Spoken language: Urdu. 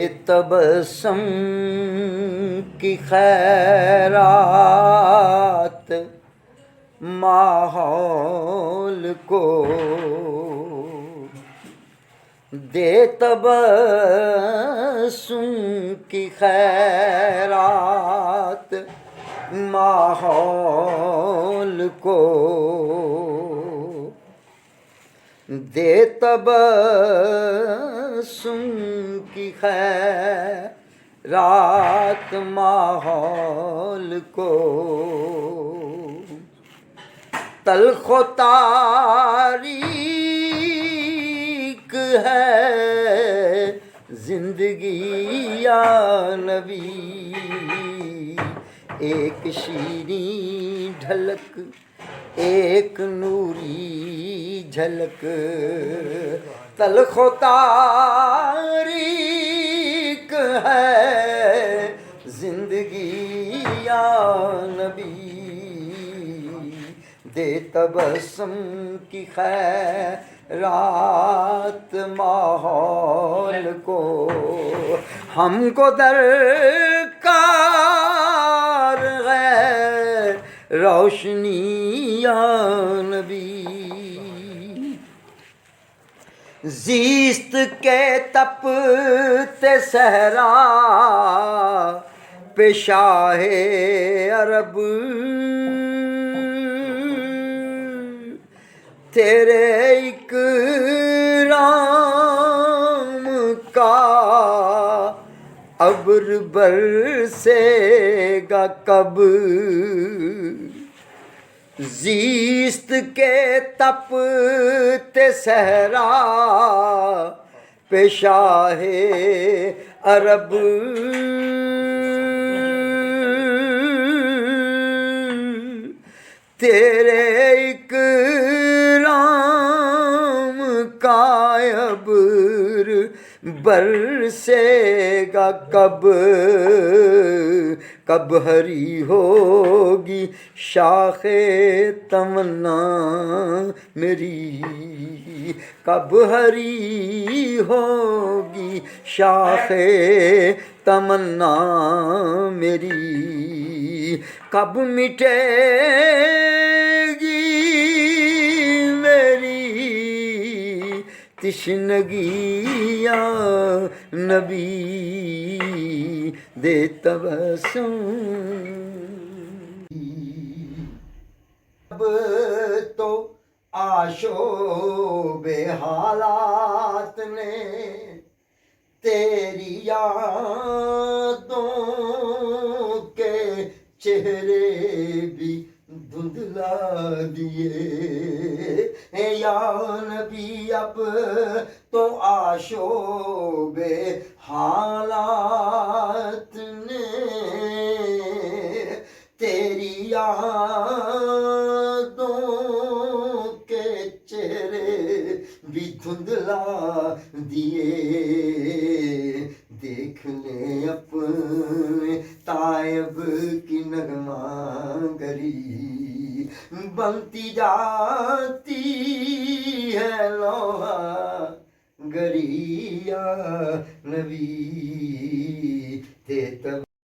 تبسم کی خیرات ماحول کو دے، تبسم کی خیرات ماحول کو دے، تبسم کی خیرات ماحول کو تلخ و تاریک ہے زندگی یا نبی، ایک شیریں ڈھلک ایک نوری جھلک، تلخ و تاریک ہے زندگی یا نبی، دے تبسم کی خیرات ماحول کو، ہم کو درکار ہے روشنی یا نبی، زیست کے تپتے صحرا پہ شاہ عرب، تیرے اکرام کا ابر برسے گا کب، زیست کے تپتے صحرا پہ شاہ عرب، تیرے اکرام کا ابر برسے گا کب، کب ہری ہوگی شاخ تمنا میری، کب ہری ہوگی شاخ تمنا میری، کب مٹے گی میری تشنگی یا نبی، دے تبسم۔ اب تو آشوب حالات نے تیری یادوں کے چہرے بھی دھندلا دیے، یا نبی اب تو آشوب حالات نے تیری یادوں کے چہرے بھی دھندلا دیے، دیکھ لیں اپنے تائب کی نغمہ گری، بنتی جاتی ہے لوحہ گری یا نبی،